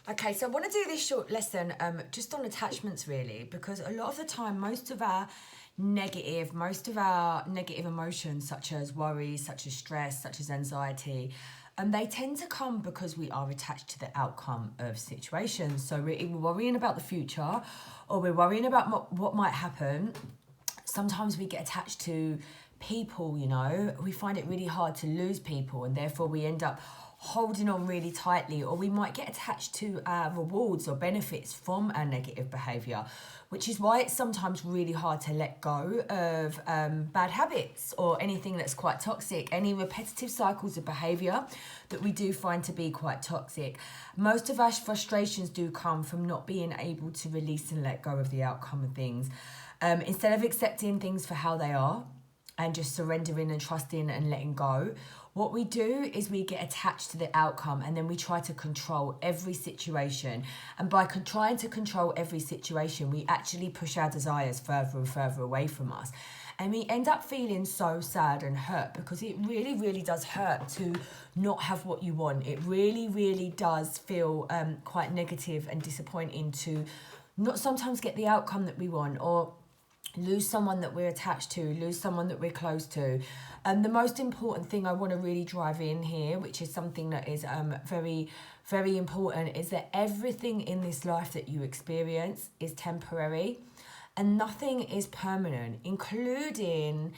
Okay, so I want to do this short lesson just on attachments, really, because a lot of the time, most of our negative emotions, such as worry, such as stress, such as anxiety, they tend to come because we are attached to the outcome of situations. So we're either worrying about the future or we're worrying about what might happen. Sometimes we get attached to people, you know, we find it really hard to lose people, and therefore we end up holding on really tightly, or we might get attached to rewards or benefits from our negative behavior, which is why it's sometimes really hard to let go of bad habits or anything that's quite toxic, any repetitive cycles of behavior that we do find to be quite toxic. Most of our frustrations do come from not being able to release and let go of the outcome of things. Instead of accepting things for how they are and just surrendering and trusting and letting go, what we do is we get attached to the outcome, and then we try to control every situation. And by trying to control every situation, we actually push our desires further and further away from us. And we end up feeling so sad and hurt, because it really, really does hurt to not have what you want. It really, really does feel quite negative and disappointing to not sometimes get the outcome that we want, or lose someone that we're attached to, lose someone that we're close to. And the most important thing I want to really drive in here, which is something that is very, very important, is that everything in this life that you experience is temporary and nothing is permanent, including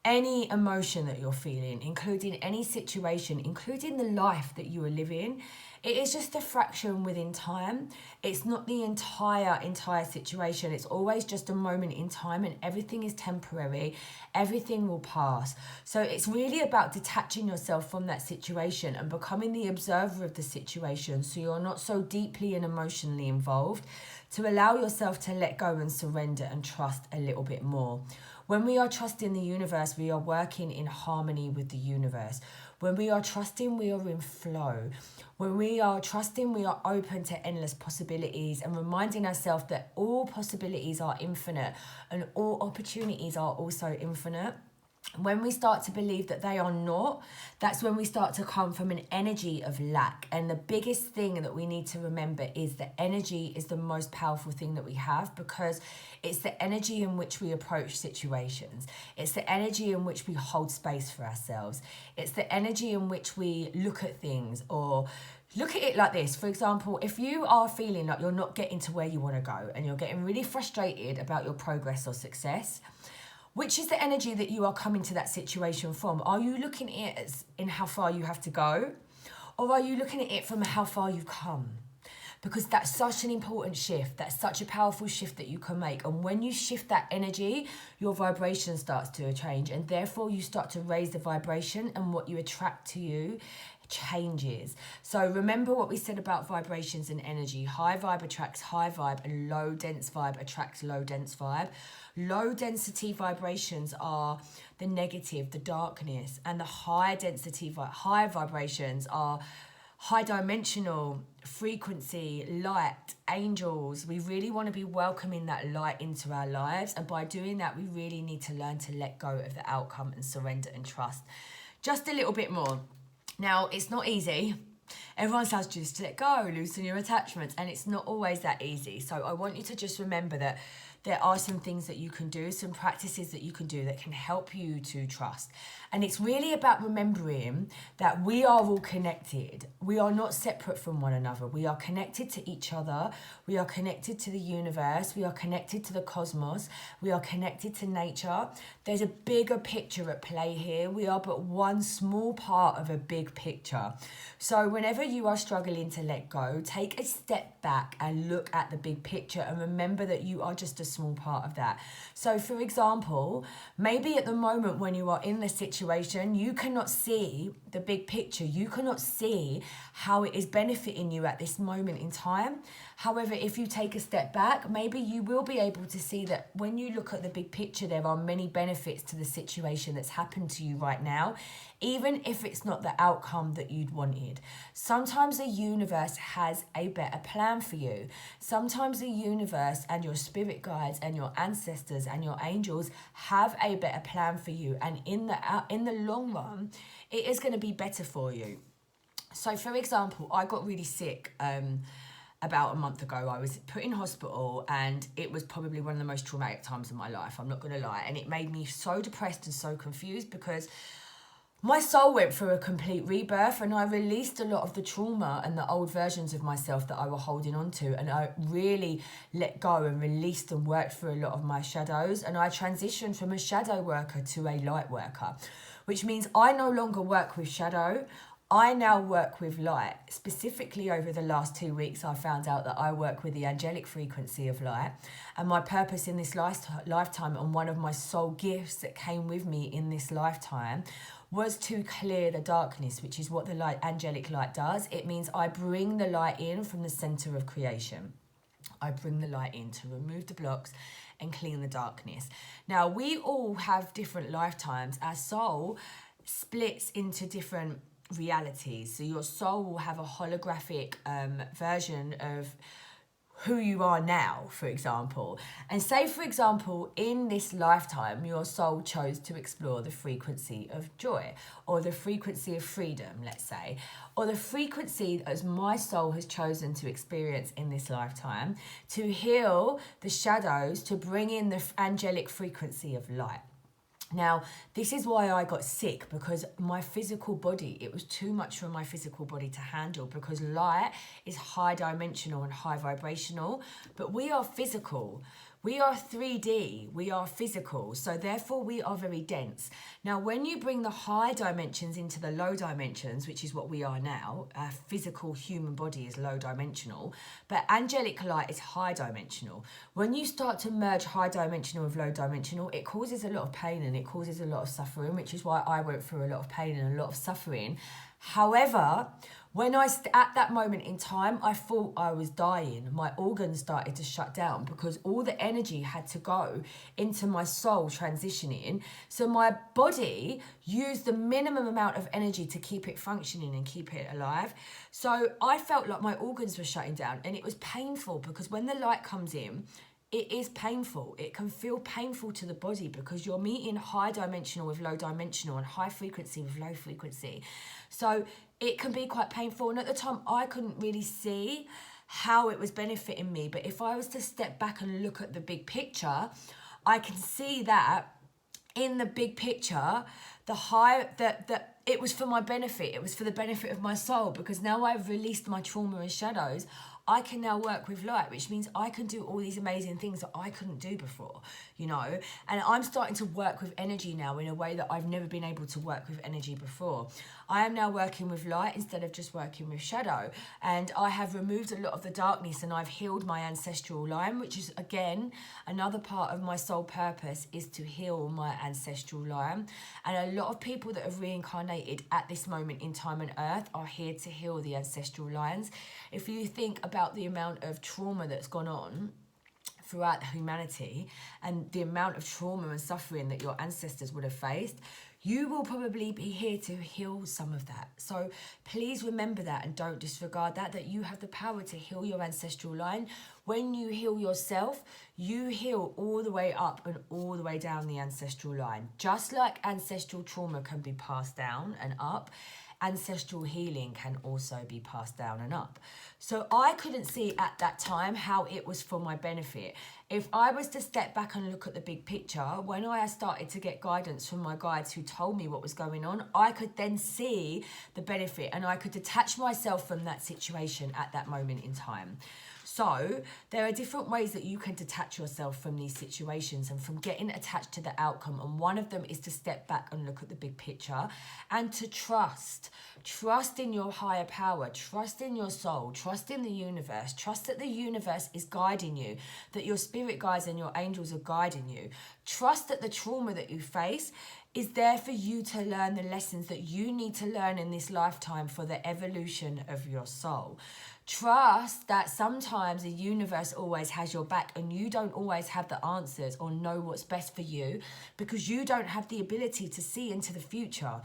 any emotion that you're feeling, including any situation, including the life that you are living. It is just a fraction within time. It's not the entire situation. It's always just a moment in time, and everything is temporary. Everything will pass. So it's really about detaching yourself from that situation and becoming the observer of the situation, so you're not so deeply and emotionally involved, to allow yourself to let go and surrender and trust a little bit more. When we are trusting the universe, we are working in harmony with the universe. When we are trusting, we are in flow. When we are trusting, we are open to endless possibilities, and reminding ourselves that all possibilities are infinite and all opportunities are also infinite. When we start to believe that they are not, that's when we start to come from an energy of lack. And the biggest thing that we need to remember is that energy is the most powerful thing that we have, because it's the energy in which we approach situations. It's the energy in which we hold space for ourselves. It's the energy in which we look at things, or look at it like this. For example, if you are feeling like you're not getting to where you want to go and you're getting really frustrated about your progress or success, which is the energy that you are coming to that situation from? Are you looking at it as in how far you have to go? Or are you looking at it from how far you've come? Because that's such an important shift. That's such a powerful shift that you can make. And when you shift that energy, your vibration starts to change. And therefore, you start to raise the vibration, and what you attract to you changes. So remember what we said about vibrations and energy. High vibe attracts high vibe, and low dense vibe attracts low dense vibe. Low density vibrations are the negative, the darkness, and the high density, high vibrations are high dimensional, frequency, light, angels. We really want to be welcoming that light into our lives, and by doing that, we really need to learn to let go of the outcome and surrender and trust just a little bit more. Now, it's not easy. Everyone says just to let go, loosen your attachments, and it's not always that easy. So I want you to just remember that there are some things that you can do, some practices that you can do that can help you to trust. And it's really about remembering that we are all connected. We are not separate from one another. We are connected to each other. We are connected to the universe. We are connected to the cosmos. We are connected to nature. There's a bigger picture at play here. We are but one small part of a big picture. So whenever you are struggling to let go, take a step back and look at the big picture, and remember that you are just a small part of that. So for example, maybe at the moment when you are in the situation, you cannot see the big picture. You cannot see how it is benefiting you at this moment in time. However, if you take a step back, maybe you will be able to see that when you look at the big picture, there are many benefits to the situation that's happened to you right now, even if it's not the outcome that you'd wanted. Sometimes the universe has a better plan for you. Sometimes the universe and your spirit guides and your ancestors and your angels have a better plan for you, and in the long run, it is going to be better for you. So for example, I got really sick about a month ago. I was put in hospital, and it was probably one of the most traumatic times of my life, I'm not going to lie. And it made me so depressed and so confused because my soul went through a complete rebirth, and I released a lot of the trauma and the old versions of myself that I were holding on to. And I really let go and released and worked through a lot of my shadows. And I transitioned from a shadow worker to a light worker, which means I no longer work with shadow. I now work with light. Specifically over the last 2 weeks, I found out that I work with the angelic frequency of light. And my purpose in this lifetime, and one of my soul gifts that came with me in this lifetime, was to clear the darkness, which is what the angelic light does. It means I bring the light in from the center of creation. I bring the light in to remove the blocks and clean the darkness. Now, we all have different lifetimes. Our soul splits into different realities. So your soul will have a holographic version of who you are now, for example. And say, for example, in this lifetime, your soul chose to explore the frequency of joy, or the frequency of freedom, let's say, or the frequency as my soul has chosen to experience in this lifetime, to heal the shadows, to bring in the angelic frequency of light. Now, this is why I got sick, because my physical body, it was too much for my physical body to handle, because light is high dimensional and high vibrational, but we are physical. We are 3D, we are physical, so therefore we are very dense. Now, when you bring the high dimensions into the low dimensions, which is what we are now, our physical human body is low dimensional, but angelic light is high dimensional. When you start to merge high dimensional with low dimensional, it causes a lot of pain and it causes a lot of suffering, which is why I went through a lot of pain and a lot of suffering. However, when at that moment in time, I thought I was dying. My organs started to shut down because all the energy had to go into my soul transitioning. So my body used the minimum amount of energy to keep it functioning and keep it alive. So I felt like my organs were shutting down, and it was painful because when the light comes in, it is painful. It can feel painful to the body because you're meeting high dimensional with low dimensional and high frequency with low frequency. So it can be quite painful. And at the time, I couldn't really see how it was benefiting me. But if I was to step back and look at the big picture, I can see that in the big picture, it was for my benefit. It was for the benefit of my soul, because now I've released my trauma and shadows. I can now work with light, which means I can do all these amazing things that I couldn't do before, you know? And I'm starting to work with energy now in a way that I've never been able to work with energy before. I am now working with light instead of just working with shadow. And I have removed a lot of the darkness, and I've healed my ancestral line, which is, again, another part of my soul purpose, is to heal my ancestral line. And a lot of people that have reincarnated at this moment in time on earth are here to heal the ancestral lines. If you think about the amount of trauma that's gone on throughout humanity and the amount of trauma and suffering that your ancestors would have faced, you will probably be here to heal some of that. So please remember that, and don't disregard that you have the power to heal your ancestral line. When you heal yourself, you heal all the way up and all the way down the ancestral line. Just like ancestral trauma can be passed down and up, ancestral healing can also be passed down and up. So I couldn't see at that time how it was for my benefit. If I was to step back and look at the big picture, when I started to get guidance from my guides who told me what was going on, I could then see the benefit, and I could detach myself from that situation at that moment in time. So there are different ways that you can detach yourself from these situations and from getting attached to the outcome. And one of them is to step back and look at the big picture, and to trust. Trust in your higher power. Trust in your soul. Trust in the universe. Trust that the universe is guiding you, that your spirit guides and your angels are guiding you. Trust that the trauma that you face is there for you to learn the lessons that you need to learn in this lifetime for the evolution of your soul. Trust that sometimes the universe always has your back, and you don't always have the answers or know what's best for you, because you don't have the ability to see into the future.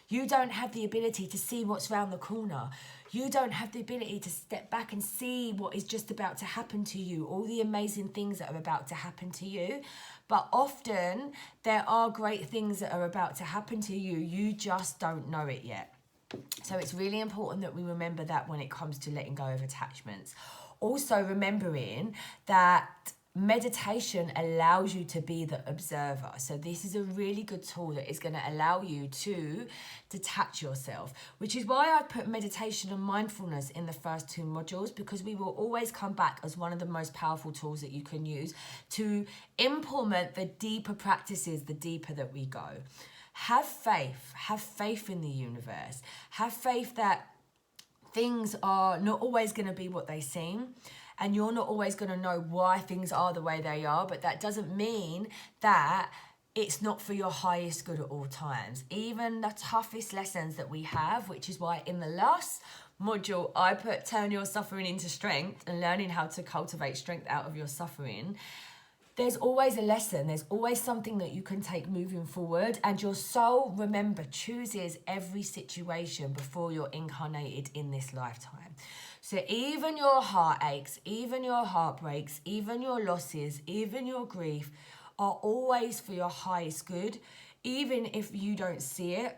You don't have the ability to see what's round the corner. You don't have the ability to step back and see what is just about to happen to you, all the amazing things that are about to happen to you. But often there are great things that are about to happen to you. You just don't know it yet. So it's really important that we remember that when it comes to letting go of attachments. Also remembering that meditation allows you to be the observer. So this is a really good tool that is going to allow you to detach yourself, which is why I put meditation and mindfulness in the first 2 modules, because we will always come back as one of the most powerful tools that you can use to implement the deeper practices, the deeper that we go. Have faith in the universe. Have faith that things are not always going to be what they seem, and you're not always going to know why things are the way they are, but that doesn't mean that it's not for your highest good at all times. Even the toughest lessons that we have, which is why in the last module I put turn your suffering into strength and learning how to cultivate strength out of your suffering. There's always a lesson. There's always something that you can take moving forward. And your soul, remember, chooses every situation before you're incarnated in this lifetime. So even your heartaches, even your heartbreaks, even your losses, even your grief are always for your highest good, even if you don't see it.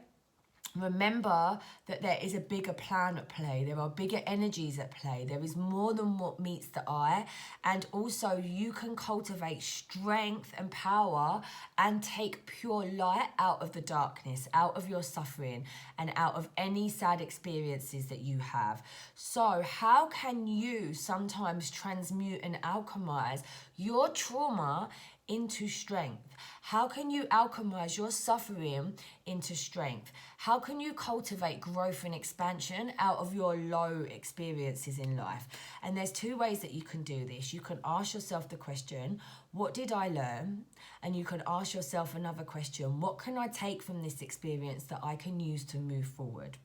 Remember that there is a bigger plan at play. There are bigger energies at play. There is more than what meets the eye. And also you can cultivate strength and power and take pure light out of the darkness, out of your suffering, and out of any sad experiences that you have. So how can you sometimes transmute and alchemize your trauma into strength? How can you alchemize your suffering into strength? How can you cultivate growth and expansion out of your low experiences in life? And there's 2 ways that you can do this. You can ask yourself the question, what did I learn? And you can ask yourself another question, what can I take from this experience that I can use to move forward?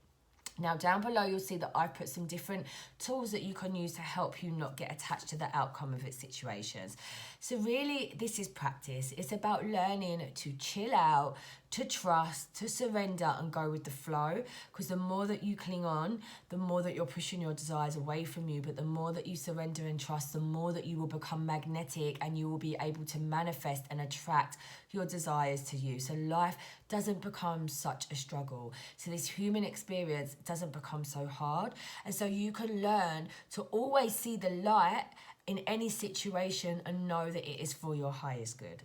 Now down below you'll see that I've put some different tools that you can use to help you not get attached to the outcome of its situations. So really this is practice. It's about learning to chill out, to trust, to surrender and go with the flow, because the more that you cling on, the more that you're pushing your desires away from you, but the more that you surrender and trust, the more that you will become magnetic and you will be able to manifest and attract your desires to you. So life doesn't become such a struggle. So this human experience doesn't become so hard. And so you can learn to always see the light in any situation and know that it is for your highest good.